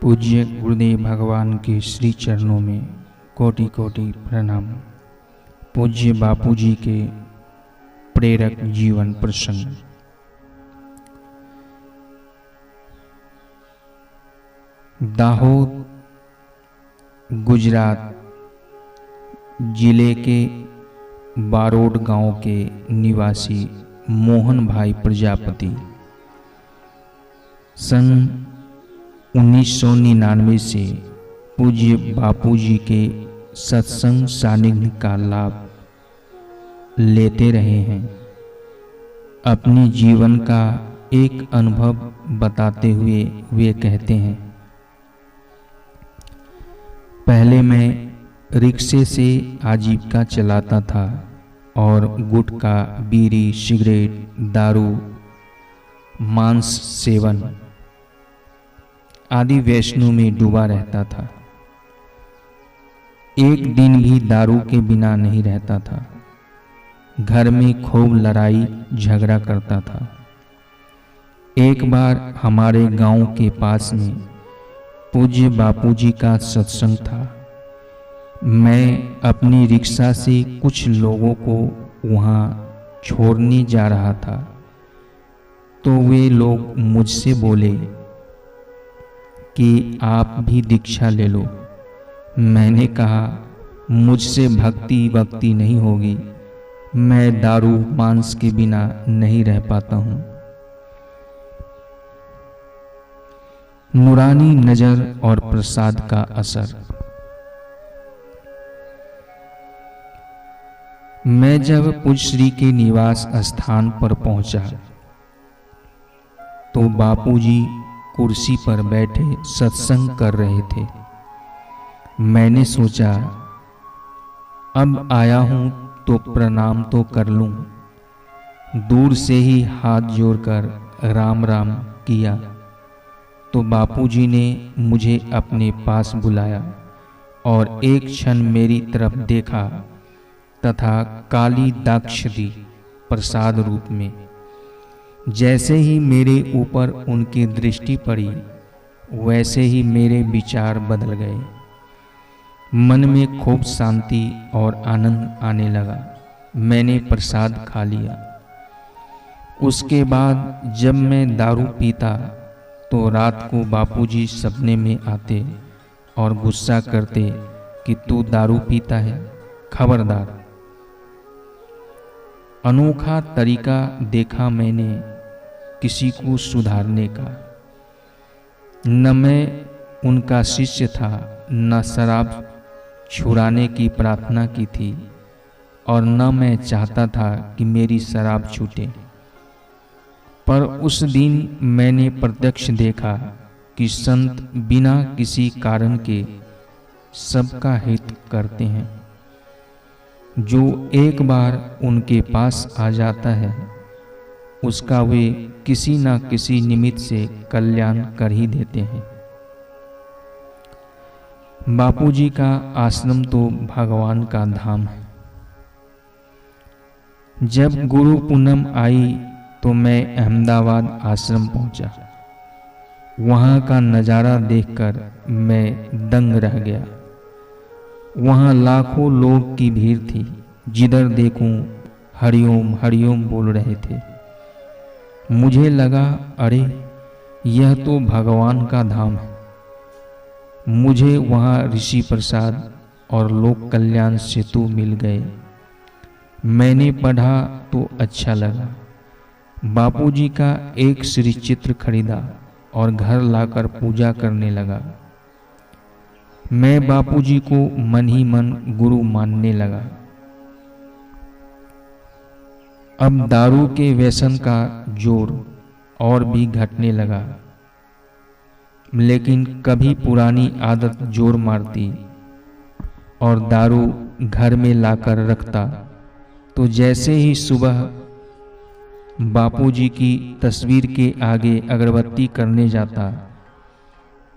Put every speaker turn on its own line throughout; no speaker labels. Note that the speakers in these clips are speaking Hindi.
पूज्य गुरुदेव भगवान के श्री चरणों में कोटि कोटि प्रणाम। पूज्य बापूजी के प्रेरक जीवन प्रसंग। दाहोद गुजरात जिले के बारोड गांव के निवासी मोहन भाई प्रजापति सन 1999 से पूज्य बापूजी के सत्संग सानिध्य का लाभ लेते रहे हैं। अपने जीवन का एक अनुभव बताते हुए वे कहते हैं, पहले मैं रिक्शे से आजीविका चलाता था और गुटखा, बीड़ी, सिगरेट, दारू, मांस सेवन आदि वैष्णो में डूबा रहता था। एक दिन भी दारू के बिना नहीं रहता था। घर में खूब लड़ाई झगड़ा करता था। एक बार हमारे गांव के पास में पूज्य बापूजी का सत्संग था। मैं अपनी रिक्शा से कुछ लोगों को वहां छोड़ने जा रहा था तो वे लोग मुझसे बोले कि आप भी दीक्षा ले लो। मैंने कहा, मुझसे भक्ति नहीं होगी, मैं दारू मांस के बिना नहीं रह पाता हूं। नूरानी नजर और प्रसाद का असर। मैं जब पूज्य श्री के निवास स्थान पर पहुंचा तो बापूजी कुर्सी पर बैठे सत्संग कर रहे थे। मैंने सोचा, अब आया हूं तो प्रणाम तो कर लूं। दूर से ही हाथ जोड़कर राम राम किया तो बापूजी ने मुझे अपने पास बुलाया और एक क्षण मेरी तरफ देखा तथा काली दाक्ष दी प्रसाद रूप में। जैसे ही मेरे ऊपर उनकी दृष्टि पड़ी वैसे ही मेरे विचार बदल गए। मन में खूब शांति और आनंद आने लगा। मैंने प्रसाद खा लिया। उसके बाद जब मैं दारू पीता तो रात को बापूजी सपने में आते और गुस्सा करते कि तू दारू पीता है, खबरदार। अनोखा तरीका देखा मैंने किसी को सुधारने का। न मैं उनका शिष्य था, न शराब छुड़ाने की प्रार्थना की थी और न मैं चाहता था कि मेरी शराब छूटे। पर उस दिन मैंने प्रत्यक्ष देखा कि संत बिना किसी कारण के सबका हित करते हैं। जो एक बार उनके पास आ जाता है उसका वे किसी न किसी निमित्त से कल्याण कर ही देते हैं। बापूजी का आश्रम तो भगवान का धाम है। जब गुरु पूनम आई तो मैं अहमदाबाद आश्रम पहुंचा। वहां का नजारा देखकर मैं दंग रह गया। वहां लाखों लोग की भीड़ थी। जिधर देखूं हरिओम हरिओम बोल रहे थे। मुझे लगा, अरे यह तो भगवान का धाम है। मुझे वहां ऋषि प्रसाद और लोक कल्याण सेतु मिल गए। मैंने पढ़ा तो अच्छा लगा। बापूजी का एक श्री चित्र खरीदा और घर लाकर पूजा करने लगा। मैं बापूजी को मन ही मन गुरु मानने लगा। अब दारू के व्यसन का जोर और भी घटने लगा, लेकिन कभी पुरानी आदत जोर मारती और दारू घर में लाकर रखता तो जैसे ही सुबह बापूजी की तस्वीर के आगे अगरबत्ती करने जाता,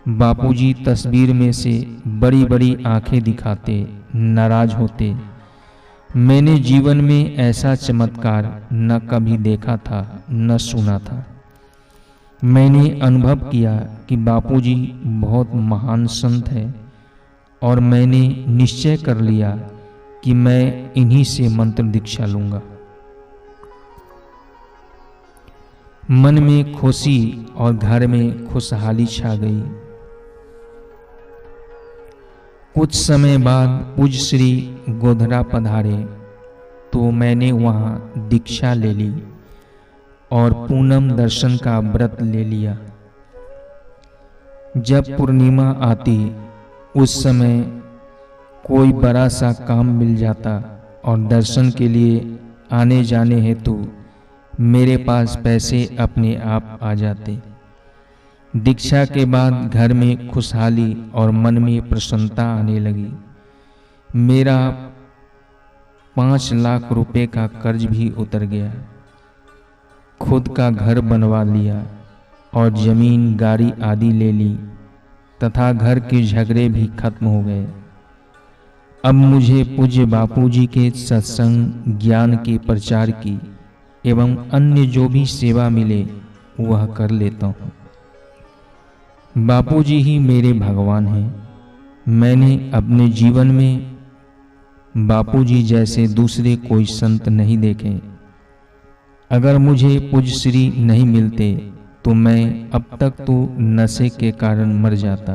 बापूजी तस्वीर में से बड़ी बड़ी आंखें दिखाते, नाराज होते। मैंने जीवन में ऐसा चमत्कार न कभी देखा था न सुना था। मैंने अनुभव किया कि बापूजी बहुत महान संत है और मैंने निश्चय कर लिया कि मैं इन्हीं से मंत्र दीक्षा लूंगा। मन में खुशी और घर में खुशहाली छा गई। कुछ समय बाद पूज्य श्री गोधरा पधारे तो मैंने वहां दीक्षा ले ली और पूनम दर्शन का व्रत ले लिया। जब पूर्णिमा आती उस समय कोई बड़ा सा काम मिल जाता और दर्शन के लिए आने जाने हेतु मेरे पास पैसे अपने आप आ जाते। दीक्षा के बाद घर में खुशहाली और मन में प्रसन्नता आने लगी। मेरा 5 लाख रुपए का कर्ज भी उतर गया। खुद का घर बनवा लिया और जमीन गाड़ी आदि ले ली तथा घर के झगड़े भी खत्म हो गए। अब मुझे पूज्य बापूजी के सत्संग ज्ञान के प्रचार की एवं अन्य जो भी सेवा मिले वह कर लेता हूँ। बापूजी ही मेरे भगवान हैं। मैंने अपने जीवन में बापूजी जैसे दूसरे कोई संत नहीं देखे। अगर मुझे पूज्य श्री नहीं मिलते तो मैं अब तक तो नशे के कारण मर जाता।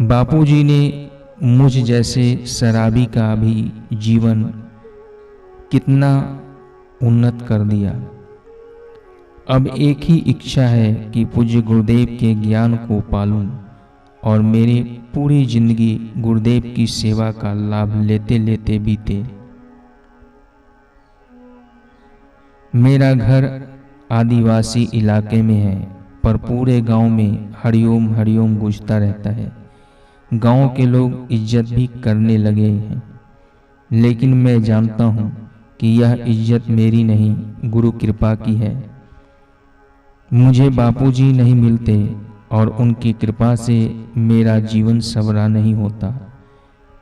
बापूजी ने मुझ जैसे शराबी का भी जीवन कितना उन्नत कर दिया। अब एक ही इच्छा है कि पूज्य गुरुदेव के ज्ञान को पालूं और मेरी पूरी जिंदगी गुरुदेव की सेवा का लाभ लेते लेते बीते। मेरा घर आदिवासी इलाके में है, पर पूरे गांव में हरिओम हरिओम गूंजता रहता है। गांव के लोग इज्जत भी करने लगे हैं, लेकिन मैं जानता हूं कि यह इज्जत मेरी नहीं, गुरु कृपा की है। मुझे बापूजी नहीं मिलते और उनकी कृपा से मेरा जीवन संवरा नहीं होता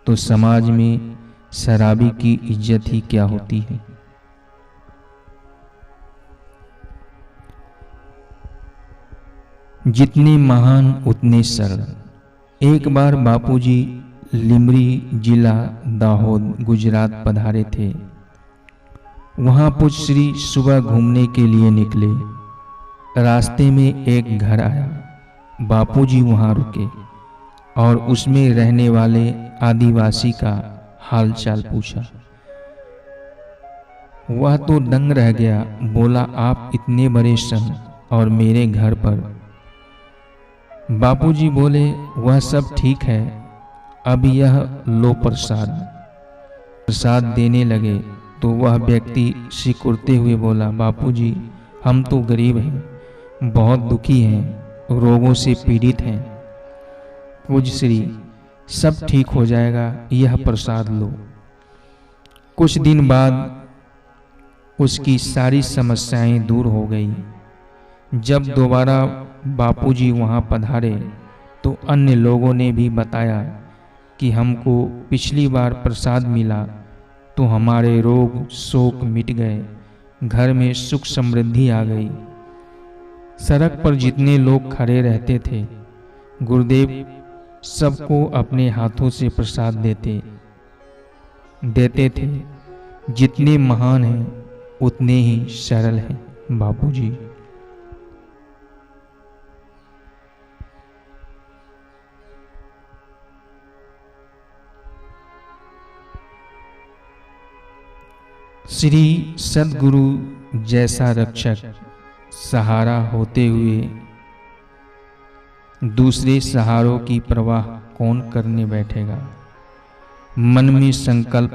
तो समाज में शराबी की इज्जत ही क्या होती है। जितने महान उतने सरल। एक बार बापूजी लिमरी जिला दाहोद गुजरात पधारे थे। वहां पूज्य श्री सुबह घूमने के लिए निकले। रास्ते में एक घर आया। बापूजी वहां रुके और उसमें रहने वाले आदिवासी का हालचाल पूछा। वह तो दंग रह गया। बोला, आप इतने बड़े संत और मेरे घर पर। बापूजी बोले, वह सब ठीक है, अब यह लो प्रसाद। प्रसाद देने लगे तो वह व्यक्ति सिकुड़ते हुए बोला, बापूजी हम तो गरीब हैं, बहुत दुखी हैं, रोगों से पीड़ित हैं। पूज्य श्री, सब ठीक हो जाएगा, यह प्रसाद लो। कुछ दिन बाद उसकी सारी समस्याएं दूर हो गई। जब दोबारा बापूजी वहां पधारे तो अन्य लोगों ने भी बताया कि हमको पिछली बार प्रसाद मिला तो हमारे रोग शोक मिट गए, घर में सुख समृद्धि आ गई। सड़क पर जितने लोग खड़े रहते थे, गुरुदेव सबको अपने हाथों से प्रसाद देते थे। जितने महान हैं उतने ही सरल हैं बापूजी। श्री सद्गुरु जैसा रक्षक सहारा होते हुए दूसरे सहारों की परवाह कौन करने बैठेगा। मन में संकल्प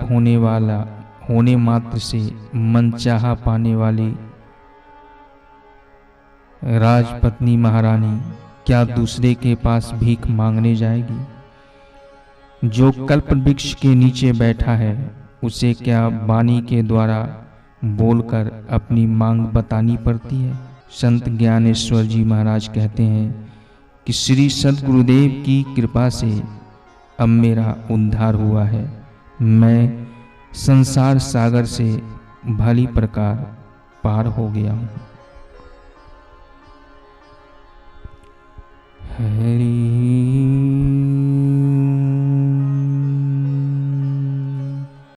होने मात्र से मनचाहा पाने वाली राजपत्नी महारानी क्या दूसरे के पास भीख मांगने जाएगी। जो कल्प वृक्ष के नीचे बैठा है उसे क्या वाणी के द्वारा बोलकर अपनी मांग बतानी पड़ती है। संत ज्ञानेश्वर जी महाराज कहते हैं कि श्री सद्गुरुदेव की कृपा से अब मेरा उद्धार हुआ है। मैं संसार सागर से भली प्रकार पार हो गया हूँ। हरि